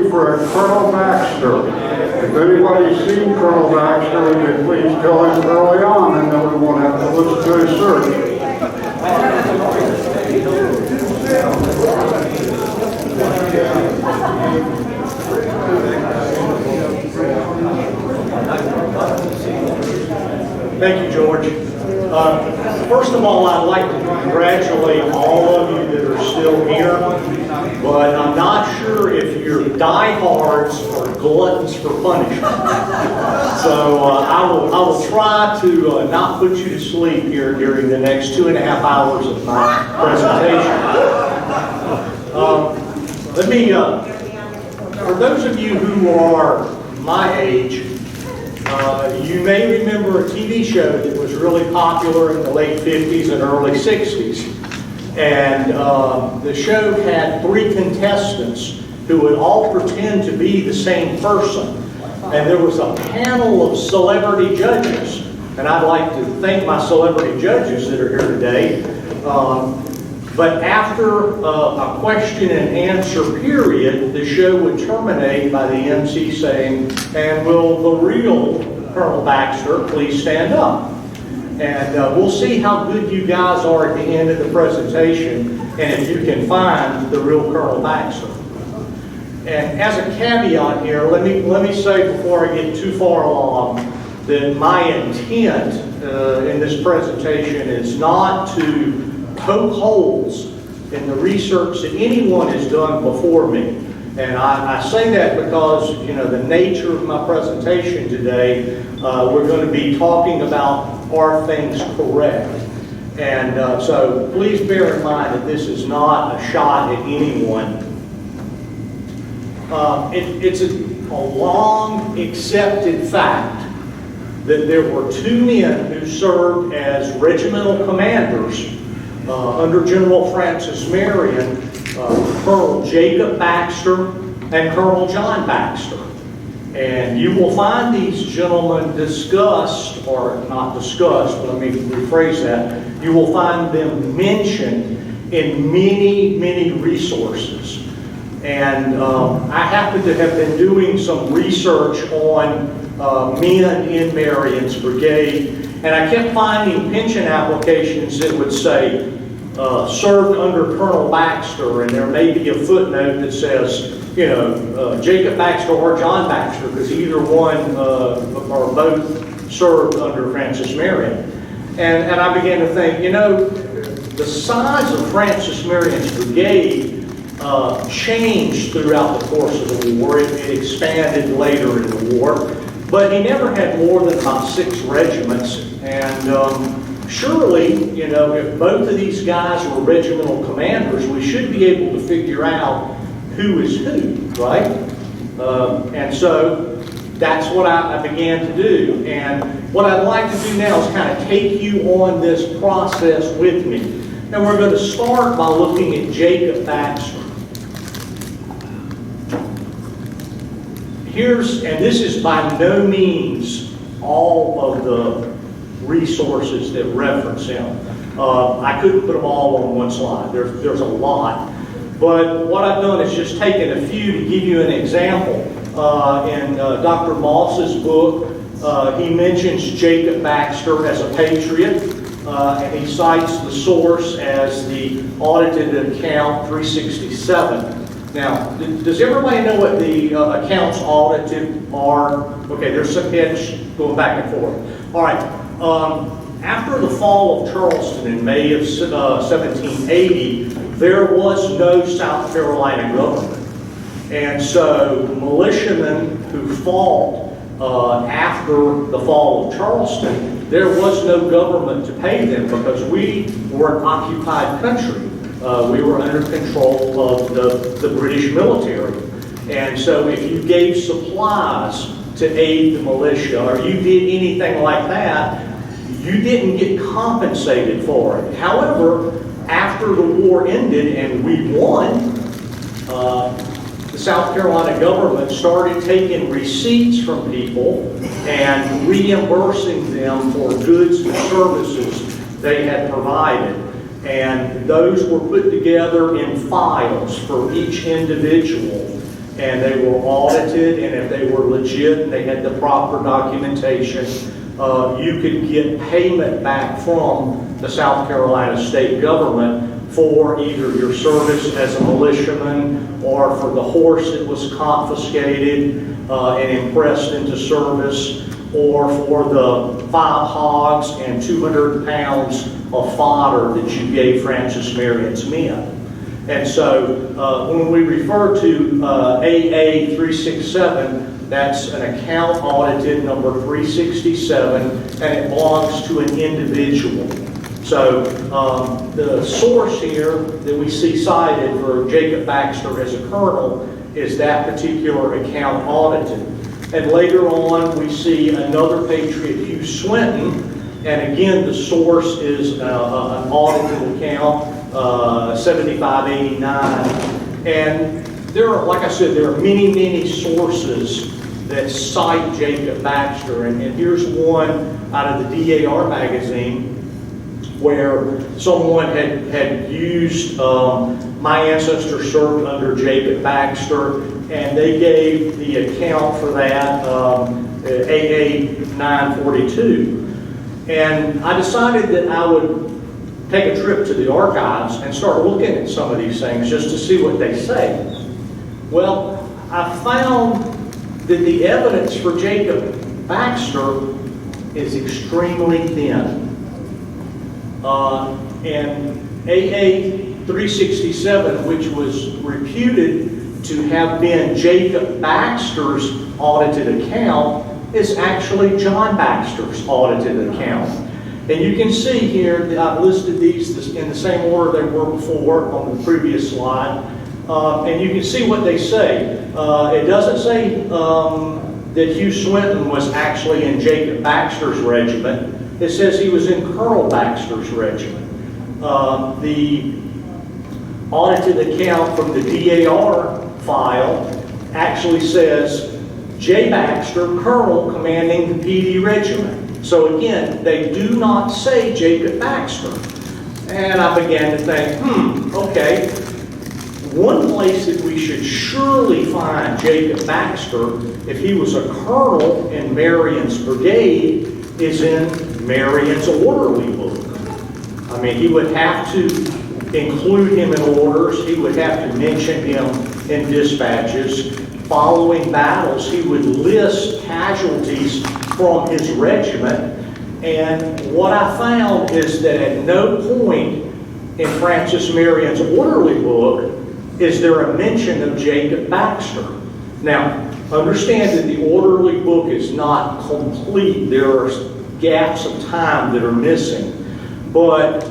for Colonel Baxter. If anybody's seen Colonel Baxter, would you please tell him early on, and then we won't have to listen to his search. Thank you, George. First of all, I'd like to congratulate all of you that are still here, but I'm not sure if you're diehards or gluttons for punishment. So I will try to not put you to sleep here during the next 2.5 hours of my presentation. For those of you who are my age, you may remember a TV show that was really popular in the late 50s and early 60s. And the show had 3 contestants who would all pretend to be the same person. And there was a panel of celebrity judges. And I'd like to thank my celebrity judges that are here today. But after a question and answer period, the show would terminate by the MC saying, "And will the real Colonel Baxter please stand up?" And we'll see how good you guys are at the end of the presentation and if you can find the real Colonel Baxter. And as a caveat here, let me say before I get too far along that my intent in this presentation is not to poke holes in the research that anyone has done before me. And I say that because, you know, the nature of my presentation today, we're going to be talking about are things correct. And so please bear in mind that this is not a shot at anyone. It's a long accepted fact that there were 2 men who served as regimental commanders under General Francis Marion, Colonel Jacob Baxter and Colonel John Baxter. And you will find these gentlemen discussed, or not discussed, but let me rephrase that. You will find them mentioned in many, many resources. And I happen to have been doing some research on men in Marion's brigade, and I kept finding pension applications that would say, served under Colonel Baxter, and there may be a footnote that says, you know, Jacob Baxter or John Baxter, because either one or both served under Francis Marion. And I began to think, you know, the size of Francis Marion's brigade changed throughout the course of the war. It expanded later in the war, but he never had more than about 6 regiments. And surely, you know, if both of these guys were regimental commanders, we should be able to figure out who is who, right? And so that's what I began to do. And what I'd like to do now is kind of take you on this process with me. And we're going to start by looking at Jacob Baxter. And this is by no means all of the resources that reference him. I couldn't put them all on one slide. There's a lot. But what I've done is just taken a few to give you an example. In Dr. Moss's book, he mentions Jacob Baxter as a patriot, and he cites the source as the audited account 367. Now, does everybody know what the accounts audited are? Okay, there's some heads going back and forth. All right. After the fall of Charleston in May of 1780, there was no South Carolina government. And so militiamen who fought after the fall of Charleston, there was no government to pay them because we were an occupied country. We were under control of the British military. And so if you gave supplies to aid the militia or you did anything like that, you didn't get compensated for it. However, after the war ended and we won, the South Carolina government started taking receipts from people and reimbursing them for goods and services they had provided. And those were put together in files for each individual. and they were audited, and if they were legit and they had the proper documentation, you could get payment back from the South Carolina state government for either your service as a militiaman or for the horse that was confiscated and impressed into service, or for the 5 hogs and 200 pounds of fodder that you gave Francis Marion's men. And so when we refer to AA 367, that's an account audited number 367, and it belongs to an individual. So the source here that we see cited for Jacob Baxter as a colonel is that particular account audited. And later on, we see another patriot, Hugh Swinton, and again, the source is an audited account, 7589. And there are, like I said, there are many, many sources that cite Jacob Baxter. And here's one out of the DAR magazine where someone had used my ancestor served under Jacob Baxter, and they gave the account for that AA 942. And I decided that I would take a trip to the archives and start looking at some of these things just to see what they say. Well, I found that the evidence for Jacob Baxter is extremely thin. And AA 367, which was reputed to have been Jacob Baxter's audited account, is actually John Baxter's audited account. And you can see here that I've listed these in the same order they were before on the previous slide. And you can see what they say. It doesn't say that Hugh Swinton was actually in Jacob Baxter's regiment. It says he was in Colonel Baxter's regiment. The audited account from the DAR file actually says J. Baxter, Colonel commanding the PD regiment. So again, they do not say Jacob Baxter. And I began to think, okay, one place that we should surely find Jacob Baxter, if he was a colonel in Marion's brigade, is in Marion's orderly book. I mean, he would have to include him in orders. He would have to mention him in dispatches. Following battles, he would list casualties from his regiment. And what I found is that at no point in Francis Marion's orderly book is there a mention of Jacob Baxter. Now, understand that the orderly book is not complete. There are gaps of time that are missing. But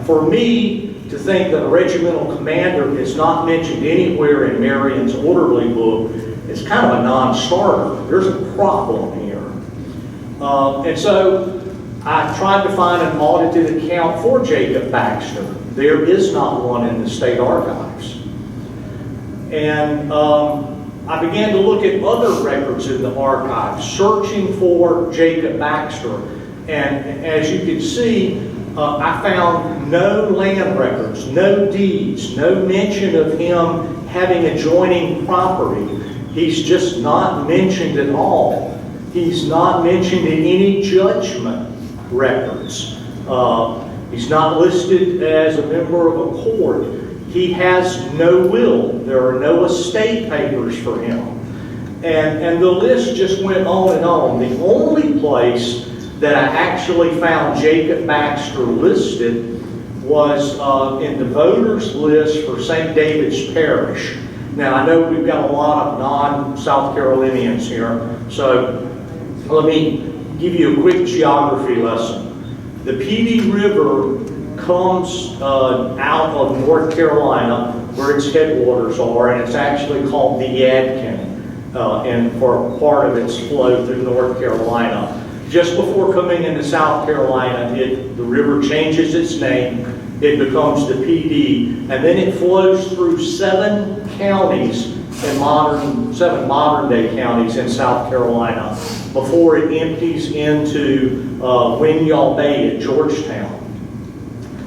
for me to think that a regimental commander is not mentioned anywhere in Marion's orderly book is kind of a non-starter. There's a problem here. And so I tried to find an audited account for Jacob Baxter. There is not one in the state archives. And I began to look at other records in the archives, searching for Jacob Baxter. And as you can see, I found no land records, no deeds, no mention of him having adjoining property. He's just not mentioned at all. He's not mentioned in any judgment records. He's not listed as a member of a court. He has no will. There are no estate papers for him. And the list just went on and on. The only place that I actually found Jacob Baxter listed was in the voters list for St. David's Parish. Now, I know we've got a lot of non-South Carolinians here, so let me give you a quick geography lesson. The PD River comes out of North Carolina, where its headwaters are, and it's actually called the Yadkin, and for part of its flow through North Carolina. Just before coming into South Carolina, the river changes its name, it becomes the PD, and then it flows through 7 counties in seven modern-day counties in South Carolina before it empties into Winyaw Bay at Georgetown.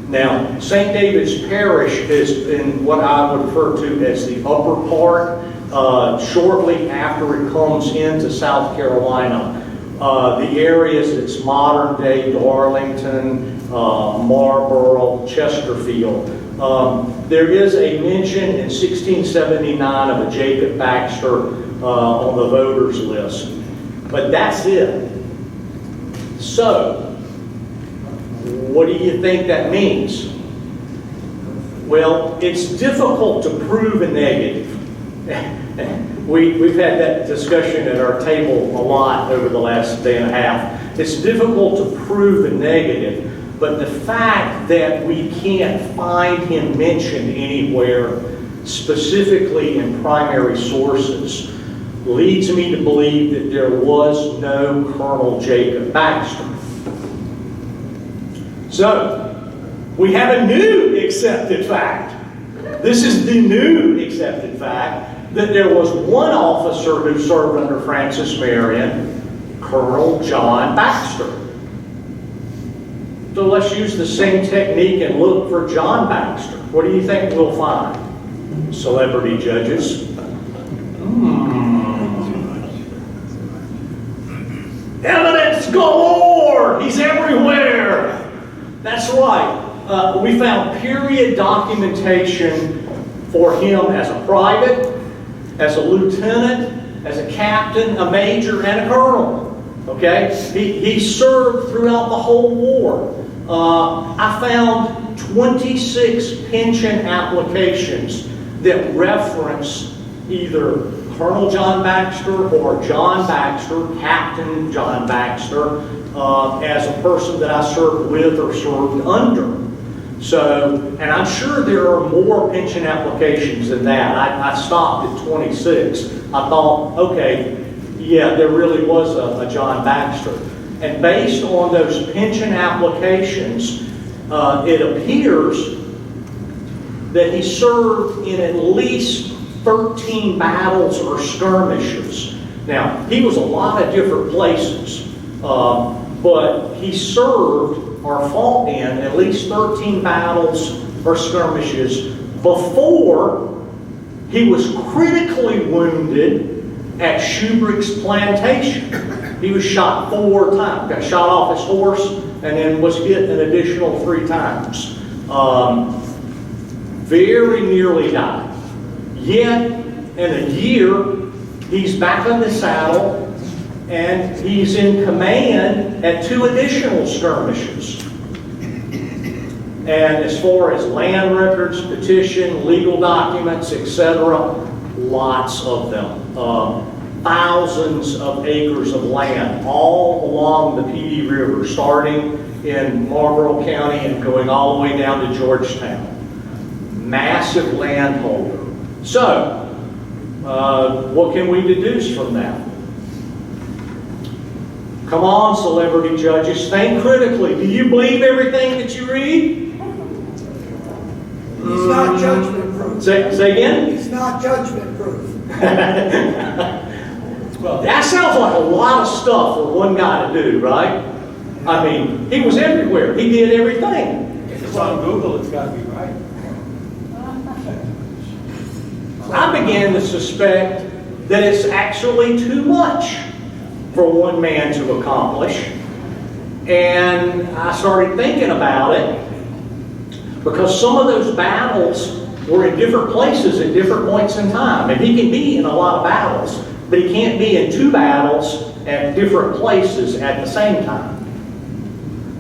Now, St. David's Parish is in what I would refer to as the upper part shortly after it comes into South Carolina. The areas that's modern day Darlington, Marlboro, Chesterfield. There is a mention in 1679 of a Jacob Baxter on the voters list, but that's it. So, what do you think that means? Well, it's difficult to prove a negative. We've had that discussion at our table a lot over the last day and a half. It's difficult to prove a negative, but the fact that we can't find him mentioned anywhere, specifically in primary sources, leads me to believe that there was no Colonel Jacob Baxter. So, we have a new accepted fact. This is the new accepted fact that there was one officer who served under Francis Marion, Colonel John Baxter. So let's use the same technique and look for John Baxter. What do you think we'll find? Celebrity judges. Evidence galore! He's everywhere! That's right. We found period documentation for him as a private, as a lieutenant, as a captain, a major, and a colonel. Okay? He served throughout the whole war. I found 26 pension applications that reference either Colonel John Baxter or John Baxter, Captain John Baxter, as a person that I served with or served under. So, and I'm sure there are more pension applications than that. I stopped at 26. I thought, okay, yeah, there really was a John Baxter. And based on those pension applications, it appears that he served in at least 13 battles or skirmishes. Now, he was a lot of different places, but he served or fought in at least 13 battles or skirmishes before he was critically wounded at Shubrick's plantation. He was shot 4 times, got shot off his horse, and then was hit an additional 3 times. Very nearly died. Yet, in a year, he's back on the saddle, and he's in command at 2 additional skirmishes. And as far as land records, petition, legal documents, etc., lots of them. Thousands of acres of land all along the PD River, starting in Marlboro County and going all the way down to Georgetown. Massive landholder. So, what can we deduce from that? Come on, celebrity judges, think critically. Do you believe everything that you read? It's not judgment proof. Say again? It's not judgment proof. Well, that sounds like a lot of stuff for one guy to do, right? I mean, he was everywhere. He did everything. If it's on Google, it's got to be right. I began to suspect that it's actually too much for one man to accomplish. And I started thinking about it because some of those battles were in different places at different points in time. And he can be in a lot of battles, but he can't be in 2 battles at different places at the same time.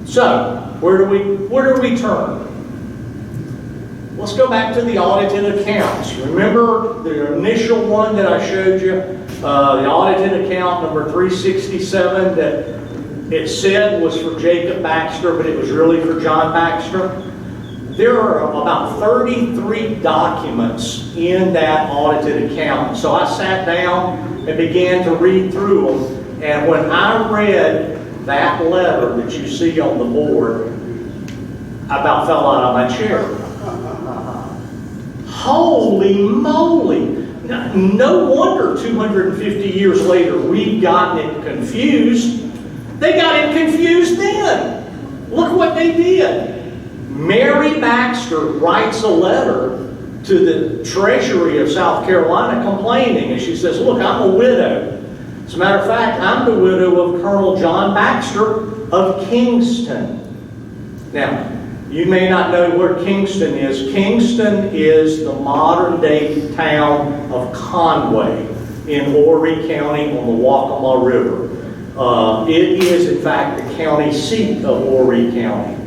So, where do we turn? Let's go back to the audited accounts. Remember the initial one that I showed you? The audited account number 367 that it said was for Jacob Baxter, but it was really for John Baxter. There are about 33 documents in that audited account. So I sat down and began to read through them. And when I read that letter that you see on the board, I about fell out of my chair. Holy moly! No wonder 250 years later we've gotten it confused. They got it confused then. Look what they did. Mary Baxter writes a letter to the Treasury of South Carolina complaining, and she says, look, I'm a widow. As a matter of fact, I'm the widow of Colonel John Baxter of Kingston. Now, you may not know where Kingston is. Kingston is the modern-day town of Conway in Horry County on the Waccamaw River. It is, in fact, the county seat of Horry County.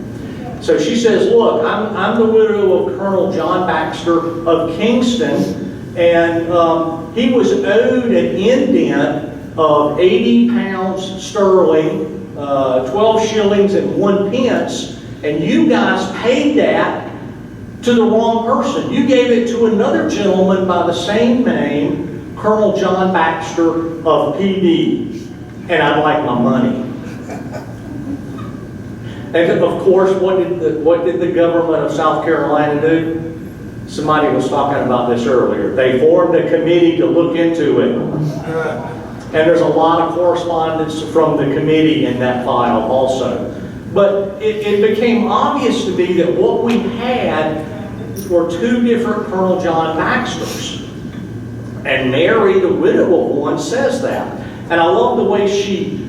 So she says, look, I'm the widow of Colonel John Baxter of Kingston, and he was owed an indent of 80 pounds sterling, 12 shillings and 1 pence, and you guys paid that to the wrong person. You gave it to another gentleman by the same name, Colonel John Baxter of PD, and I'd like my money. And of course, what did the government of South Carolina do? Somebody was talking about this earlier. They formed a committee to look into it. And there's a lot of correspondence from the committee in that file also. But it became obvious to me that what we had were two different Colonel John Baxters. And Mary, the widow of one, says that. And I love the way she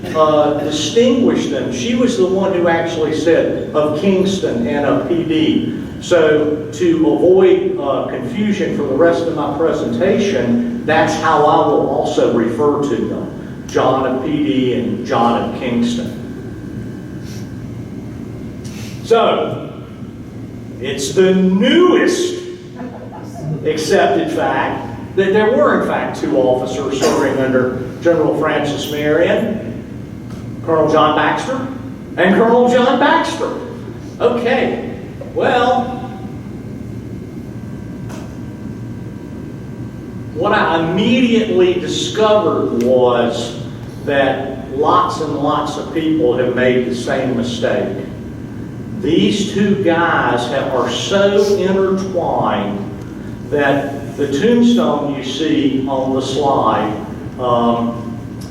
distinguished them. She was the one who actually said of Kingston and of PD. So to avoid confusion for the rest of my presentation, that's how I will also refer to them. John of PD and John of Kingston. So, it's the newest accepted fact that there were in fact two officers serving under General Francis Marion, Colonel John Baxter and Colonel John Baxter. Okay, well, what I immediately discovered was that lots and lots of people have made the same mistake. These two guys are so intertwined that the tombstone you see on the slide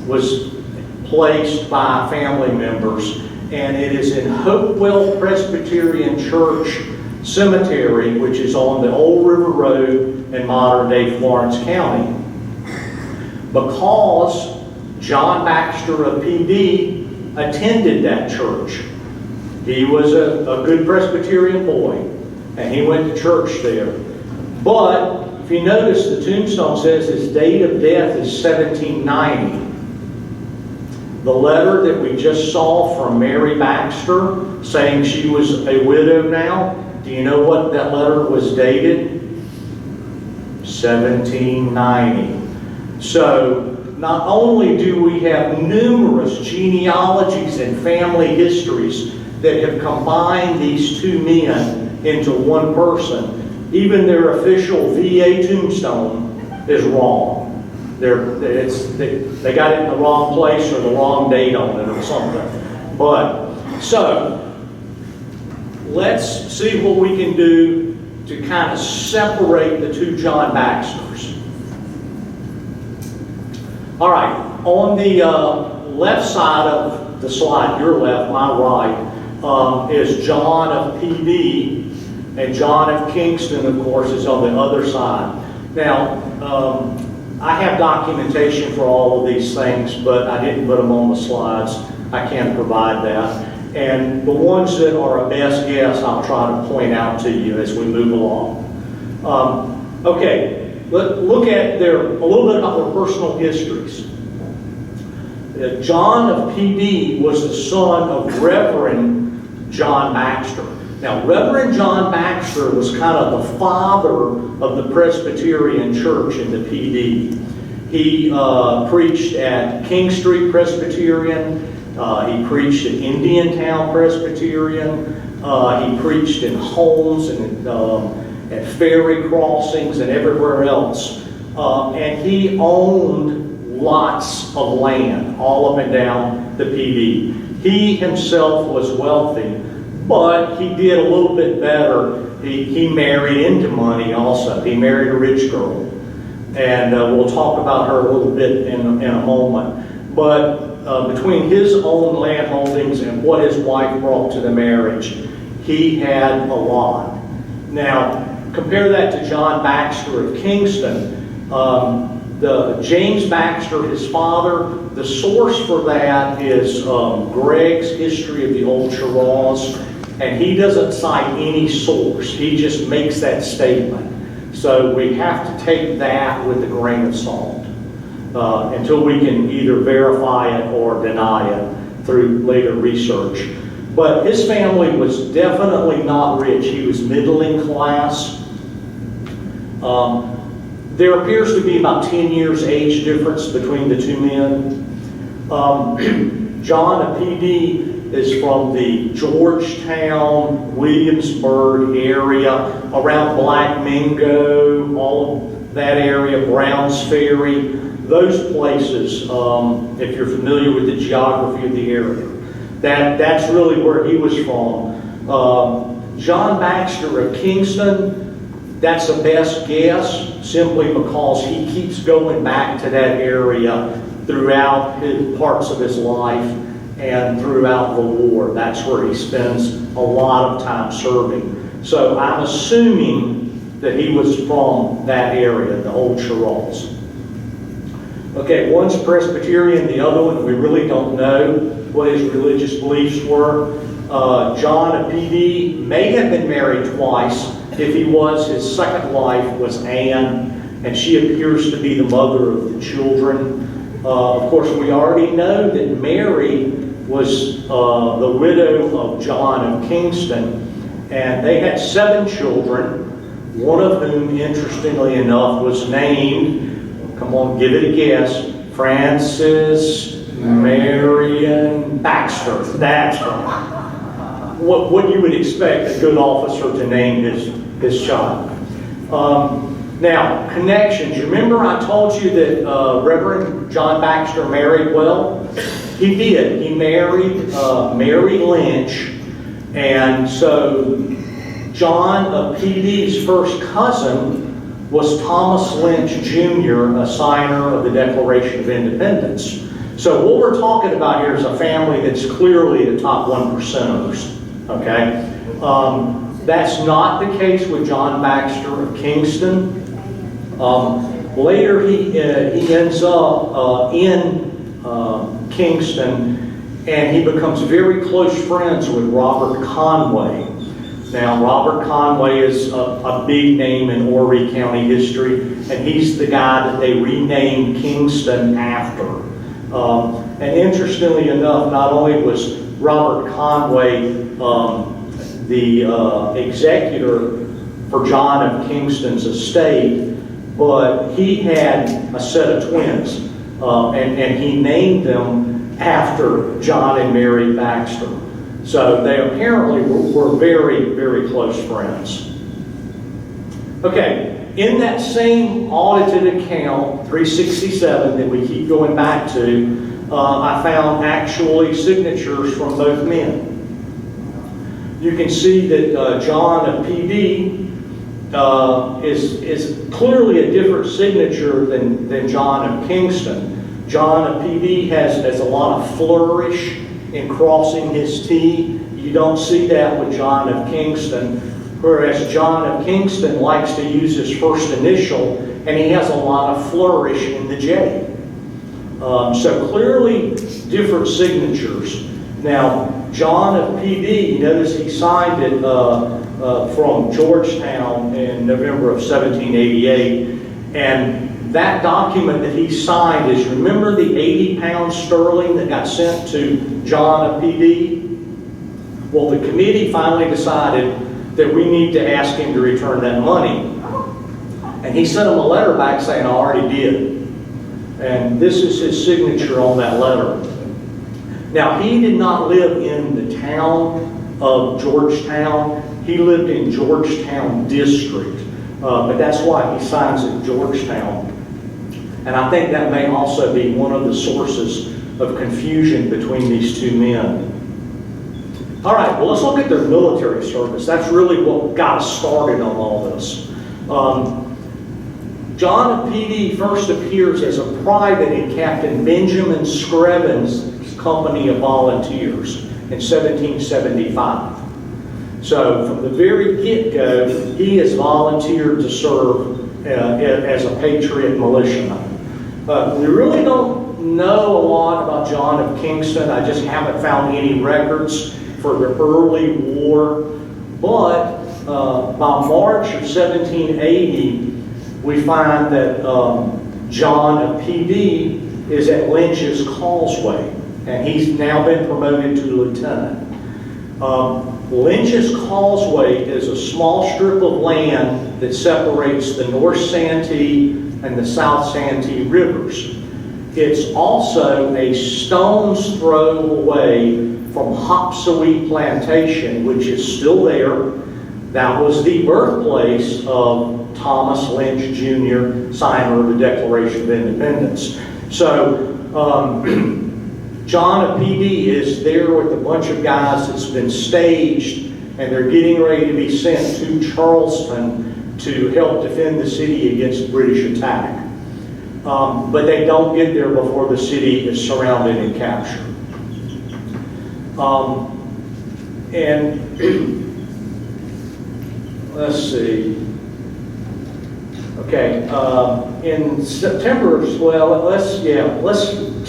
was placed by family members, and it is in Hopewell Presbyterian Church Cemetery, which is on the Old River Road in modern-day Florence County. Because John Baxter of PD attended that church. He was a good Presbyterian boy, and he went to church there. But if you notice, the tombstone says his date of death is 1790. The letter that we just saw from Mary Baxter saying she was a widow now, do you know what that letter was dated? 1790. So not only do we have numerous genealogies and family histories that have combined these two men into one person, even their official VA tombstone is wrong. They got it in the wrong place or the wrong date on it or something. But, so, let's see what we can do to kind of separate the two John Baxters. All right, on the left side of the slide, your left, my right, is John of PD, and John of Kingston, of course, is on the other side. Now, I have documentation for all of these things, but I didn't put them on the slides. I can't provide that. And the ones that are a best guess, I'll try to point out to you as we move along. Okay, let's look at a little bit about their personal histories. John of PD was the son of Reverend John Baxter. Now, Reverend John Baxter was kind of the father of the Presbyterian Church in the PD. He preached at King Street Presbyterian. He preached at Indiantown Presbyterian. He preached in homes and at ferry crossings and everywhere else. And he owned lots of land all up and down the PD. He himself was wealthy, but he did a little bit better. He married into money also. He married a rich girl. And we'll talk about her a little bit in a moment. But between his own land holdings and what his wife brought to the marriage, he had a lot. Now, compare that to John Baxter of Kingston. The James Baxter, his father, the source for that is Greg's History of the Old Shiraz, and he doesn't cite any source. He just makes that statement. So we have to take that with a grain of salt until we can either verify it or deny it through later research. But his family was definitely not rich. He was middling class. There appears to be about 10 years age difference between the two men. John, a PD, is from the Georgetown, Williamsburg area, around Black Mingo, all of that area, Browns Ferry, those places, if you're familiar with the geography of the area. That's really where he was from. John Baxter of Kingston, that's the best guess, simply because he keeps going back to that area throughout parts of his life and throughout the war. That's where he spends a lot of time serving. So I'm assuming that he was from that area, the Old Shiraz. Okay, one's Presbyterian, the other one we really don't know what his religious beliefs were. John, a PD, may have been married twice. If he was, his second wife was Anne, and she appears to be the mother of the children. Of course, we already know that Mary was the widow of John of Kingston, and they had 7 children, one of whom, interestingly enough, was named, come on, give it a guess, Francis Marion Baxter. That's right. What you would expect a good officer to name his child. Now, connections. You remember I told you that Reverend John Baxter married well? He did. He married Mary Lynch, and so John of PD's first cousin was Thomas Lynch Jr., a signer of the Declaration of Independence. So what we're talking about here is a family that's clearly the top 1%ers. Okay, that's not the case with John Baxter of Kingston. Later, he ends up in Kingston, and he becomes very close friends with Robert Conway. Now, Robert Conway is a big name in Horry County history, and he's the guy that they renamed Kingston after. And interestingly enough, not only was Robert Conway the executor for John of Kingston's estate, but he had a set of twins, and he named them after John and Mary Baxter. So they apparently were very, very close friends. Okay, in that same audited account, 367, that we keep going back to, I found actually signatures from both men. You can see that John of PD is clearly a different signature than John of Kingston. John of PD has a lot of flourish in crossing his T. You don't see that with John of Kingston, whereas John of Kingston likes to use his first initial, and he has a lot of flourish in the J. So clearly different signatures. Now, John of PD, notice he signed it from Georgetown in November of 1788, and that document that he signed is, remember the 80 pounds sterling that got sent to John of PD? Well, the committee finally decided that we need to ask him to return that money. And he sent him a letter back saying, I already did. And this is his signature on that letter. Now, he did not live in the town of Georgetown. He lived in Georgetown District. But that's why he signs it Georgetown. And I think that may also be one of the sources of confusion between these two men. All right, well, let's look at their military service. That's really what got us started on all this. John of PD first appears as a private in Captain Benjamin Screven's company of volunteers in 1775. So from the very get-go, he has volunteered to serve as a patriot militiaman. We really don't know a lot about John of Kingston. I just haven't found any records for the early war. But by March of 1780, we find that John of PD is at Lynch's Causeway, and he's now been promoted to lieutenant. Lynch's Causeway is a small strip of land that separates the North Santee and the South Santee rivers. It's also a stone's throw away from Hopsawee Plantation, which is still there. That was the birthplace of Thomas Lynch Jr., signer of the Declaration of Independence. So John of PD is there with a bunch of guys that's been staged, and they're getting ready to be sent to Charleston to help defend the city against British attack. But they don't get there before the city is surrounded and captured. Let's see. Okay, in September, well, let's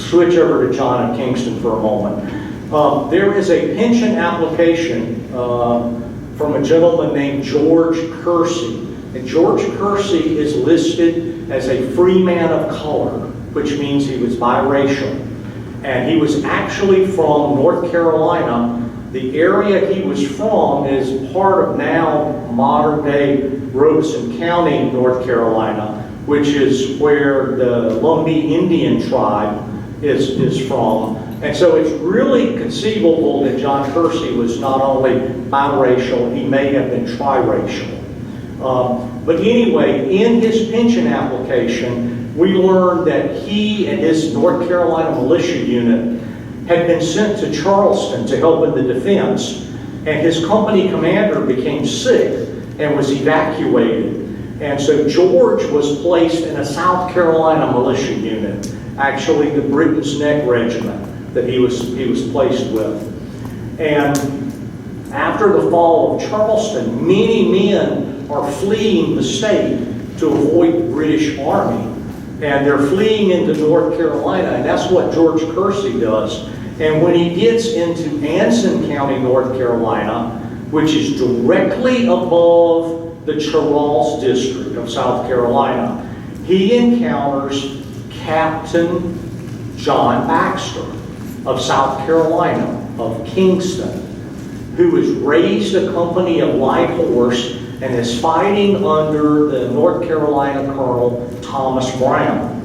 switch over to John of Kingston for a moment. There is a pension application from a gentleman named George Kersey. And George Kersey is listed as a free man of color, which means he was biracial. And he was actually from North Carolina. The area he was from is part of now modern-day Robeson County, North Carolina, which is where the Lumbee Indian tribe is from. And so it's really conceivable that John Kersey was not only biracial, he may have been triracial. But anyway, in his pension application, we learned that he and his North Carolina militia unit had been sent to Charleston to help in the defense, and his company commander became sick and was evacuated. And so George was placed in a South Carolina militia unit, actually the Britain's Neck Regiment that he was placed with. And after the fall of Charleston, many men are fleeing the state to avoid the British Army. And they're fleeing into North Carolina, and that's what George Kersey does. And when he gets into Anson County, North Carolina, which is directly above the Charles District of South Carolina, he encounters Captain John Baxter of South Carolina, of Kingston, who has raised a company of light horse and is fighting under the North Carolina Colonel Thomas Brown.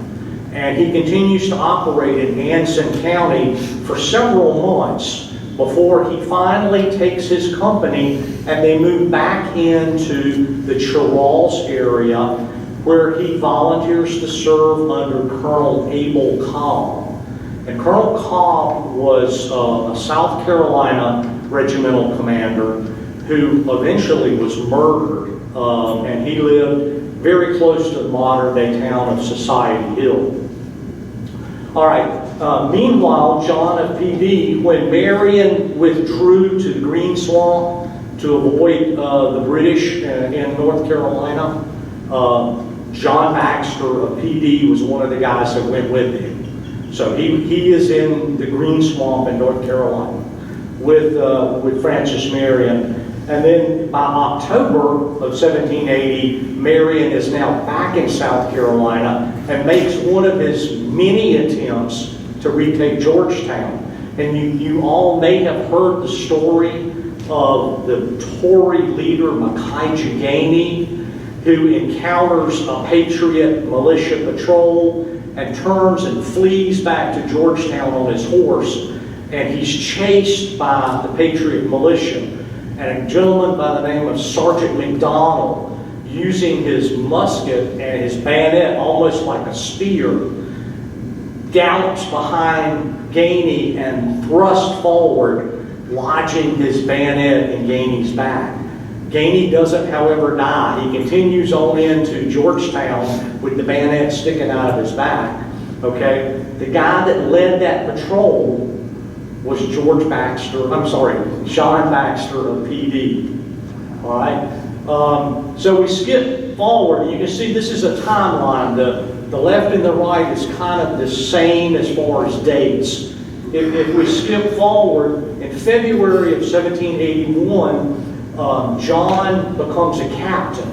And he continues to operate in Anson County for several months before he finally takes his company and they move back into the Charles area, where he volunteers to serve under Colonel Abel Cobb. And Colonel Cobb was a South Carolina regimental commander who eventually was murdered, and he lived very close to the modern-day town of Society Hill. All right, meanwhile, John of PD, when Marion withdrew to the Green Swamp to avoid the British in North Carolina, John Baxter of PD was one of the guys that went with him. So he is in the Green Swamp in North Carolina with Francis Marion. And then by October of 1780, Marion is now back in South Carolina and makes one of his many attempts to retake Georgetown. And you all may have heard the story of the Tory leader Micaiah Gainey, who encounters a Patriot militia patrol and turns and flees back to Georgetown on his horse, and he's chased by the Patriot militia. And a gentleman by the name of Sergeant McDonald, using his musket and his bayonet almost like a spear, gallops behind Gainey and thrusts forward, lodging his bayonet in Gainey's back. Gainey doesn't, however, die. He continues on into Georgetown with the bayonet sticking out of his back. Okay? The guy that led that patrol was John Baxter of PD. All right. So we skip forward. You can see this is a timeline. The left and the right is kind of the same as far as dates. If we skip forward, in February of 1781, John becomes a captain.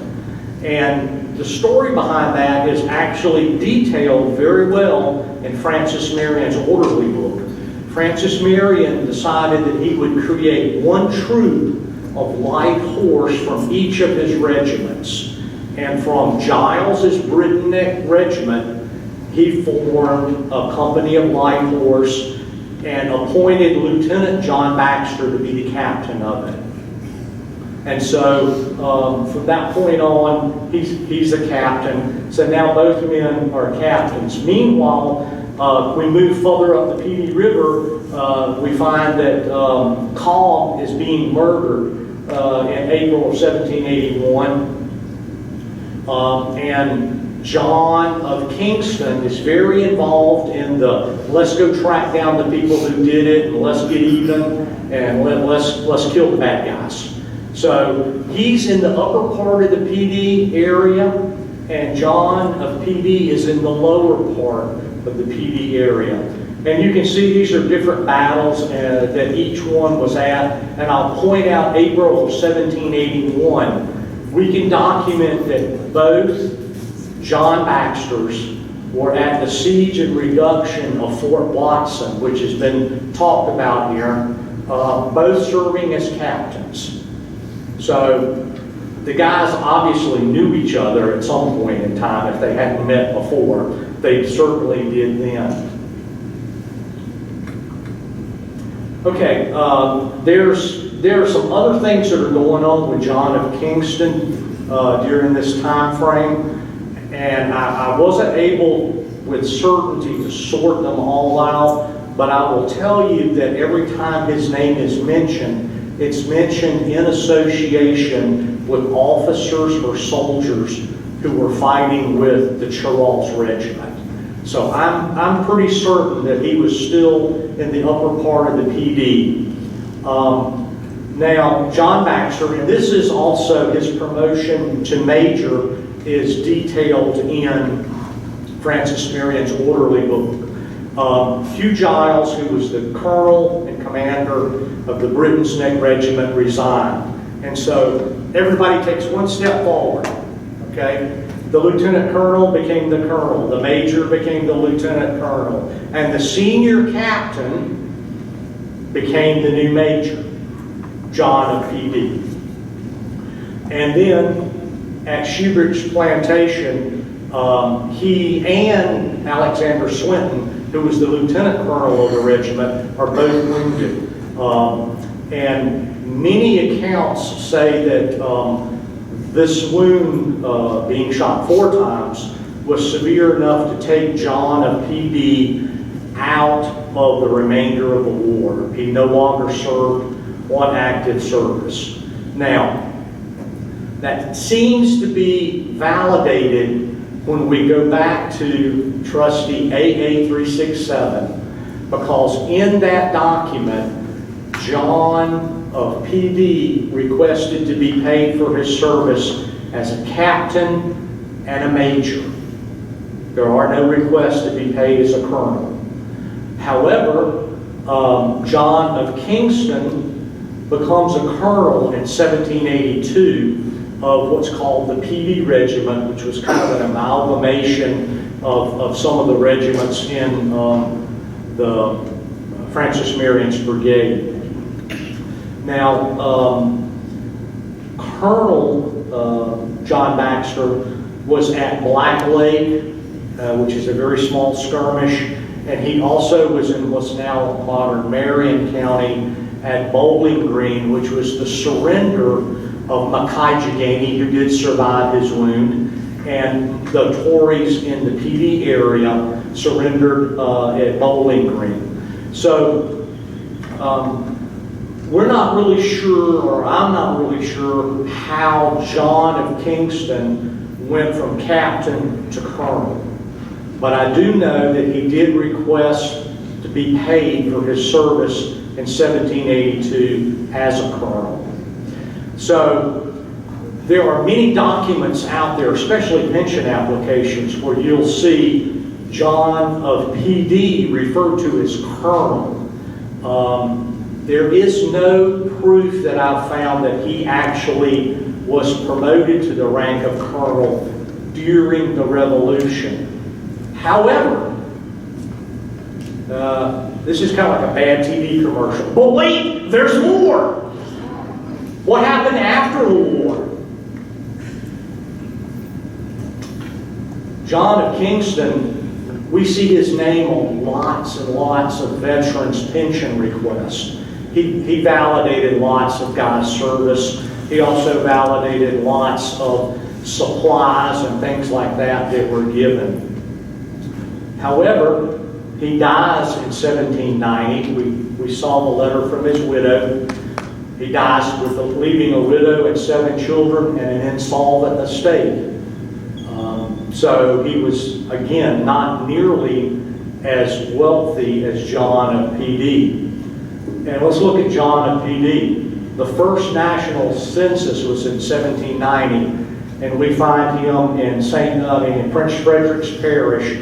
And the story behind that is actually detailed very well in Francis Marion's orderly book. Francis Marion decided that he would create one troop of light horse from each of his regiments. And from Giles's Britannic regiment, he formed a company of light horse and appointed Lieutenant John Baxter to be the captain of it. And so from that point on, he's a captain. So now both men are captains. Meanwhile, we move further up the PD River, we find that Cobb is being murdered in April of 1781. And John of Kingston is very involved in the let's go track down the people who did it and let's get even and let's kill the bad guys. So he's in the upper part of the PD area, and John of PD is in the lower part of the PD area. And you can see these are different battles that each one was at. And I'll point out April of 1781. We can document that both John Baxters were at the siege and reduction of Fort Watson, which has been talked about here, both serving as captains. So the guys obviously knew each other at some point in time. If they hadn't met before, they certainly did then. Okay, there are some other things that are going on with John of Kingston during this time frame, and I wasn't able with certainty to sort them all out, but I will tell you that every time his name is mentioned, it's mentioned in association with officers or soldiers who were fighting with the Charles Regiment. So I'm pretty certain that he was still in the upper part of the PD. Now, John Baxter, and this is also his promotion to major, is detailed in Francis Marion's orderly book. Hugh Giles, who was the colonel and commander of the Britain's Neck Regiment, resigned. And so everybody takes one step forward, okay? The lieutenant colonel became the colonel, the major became the lieutenant colonel, and the senior captain became the new major, John of PD. And then at Shubrick's plantation, he and Alexander Swinton, who was the lieutenant colonel of the regiment, are both wounded. And many accounts say that this wound, being shot 4 times, was severe enough to take John of PD out of the remainder of the war. He no longer served on active service. Now, that seems to be validated when we go back to trustee AA 367, because in that document, John of PD requested to be paid for his service as a captain and a major. There are no requests to be paid as a colonel. However, John of Kingston becomes a colonel in 1782 of what's called the PD Regiment, which was kind of an amalgamation of some of the regiments in the Francis Marion's brigade. Now, Colonel John Baxter was at Black Lake, which is a very small skirmish, and he also was in what's now modern Marion County at Bowling Green, which was the surrender of Mackay Jagani, who did survive his wound, and the Tories in the PD area surrendered at Bowling Green. So we're not really sure, or I'm not really sure, how John of Kingston went from captain to colonel. But I do know that he did request to be paid for his service in 1782 as a colonel. So there are many documents out there, especially pension applications, where you'll see John of PD referred to as colonel. There is no proof that I've found that he actually was promoted to the rank of colonel during the Revolution. However, this is kind of like a bad TV commercial. But wait, there's more! What happened after the war? John of Kingston, we see his name on lots and lots of veterans' pension requests. He validated lots of guys' service. He also validated lots of supplies and things like that that were given. However, he dies in 1790. We saw the letter from his widow. He dies with leaving a widow and 7 children and an insolvent estate. So he was, again, not nearly as wealthy as John of PD. And let's look at John of PD. The first national census was in 1790, and we find him in Prince Frederick's Parish,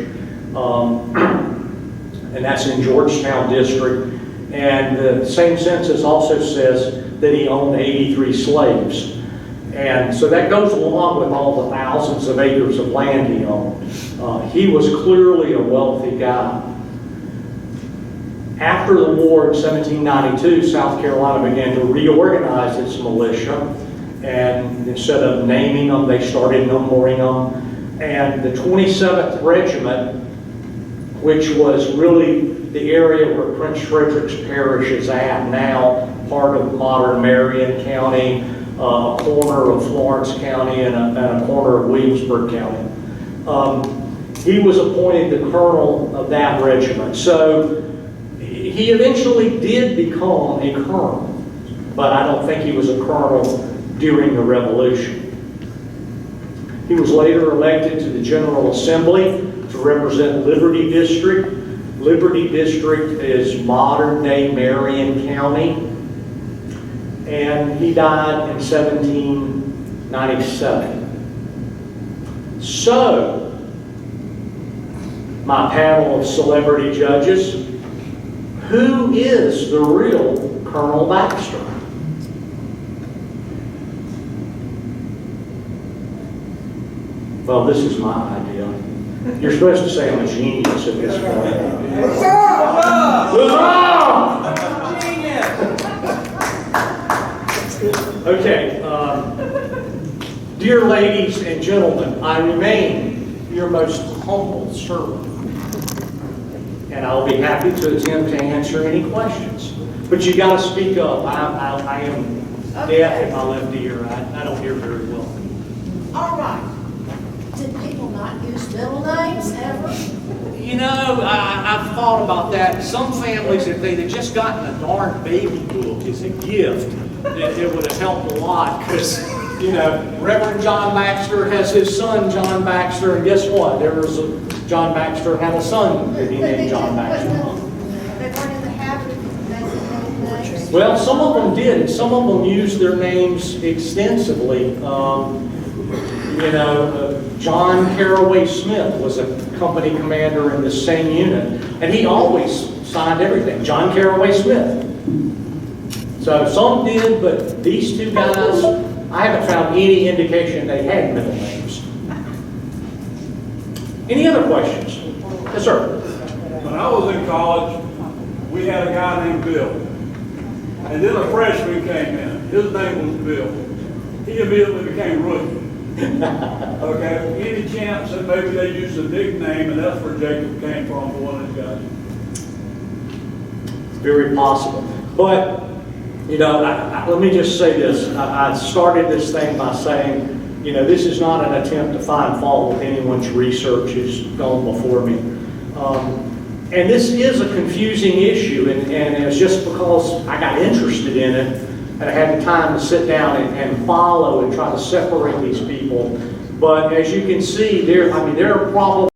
and that's in Georgetown District. And the same census also says that he owned 83 slaves. And so that goes along with all the thousands of acres of land he owned. He was clearly a wealthy guy. After the war in 1792, South Carolina began to reorganize its militia. And instead of naming them, they started numbering them. And the 27th Regiment, which was really the area where Prince Frederick's Parish is at now, part of modern Marion County, a corner of Florence County, and a corner of Williamsburg County. He was appointed the colonel of that regiment. So he eventually did become a colonel, but I don't think he was a colonel during the Revolution. He was later elected to the General Assembly to represent Liberty District. Liberty District is modern-day Marion County. And he died in 1797. So, my panel of celebrity judges, who is the real Colonel Baxter? Well, this is my idea. You're supposed to say I'm a genius at this point. Okay, dear ladies and gentlemen, I remain your most humble servant, and I'll be happy to attempt to answer any questions. But you got to speak up. I am deaf in my left ear. I don't hear very well. All right. Did people not use middle names ever? You know, I've thought about that. Some families, if they'd have just gotten a darn baby book as a gift, it would have helped a lot, because, you know, Reverend John Baxter has his son, John Baxter, and guess what? John Baxter had a son that he named John Baxter. They weren't in the habit of making middle names. Well, some of them did, and some of them used their names extensively. John Caraway Smith was a company commander in the same unit, and he always signed everything, John Caraway Smith. So some did, but these two guys, I haven't found any indication they had middle names. Any other questions? Yes, sir. When I was in college, we had a guy named Bill. And then a freshman came in. His name was Bill. He immediately became rookie. Okay, any chance that maybe they used a nickname, and that's where Jacob came from, for one of these guys? Very possible. But, let me just say this. I started this thing by saying, this is not an attempt to find fault with anyone's research who's gone before me. And this is a confusing issue, and it's just because I got interested in it, and I had the time to sit down and follow and try to separate these people. But as you can see, there are problems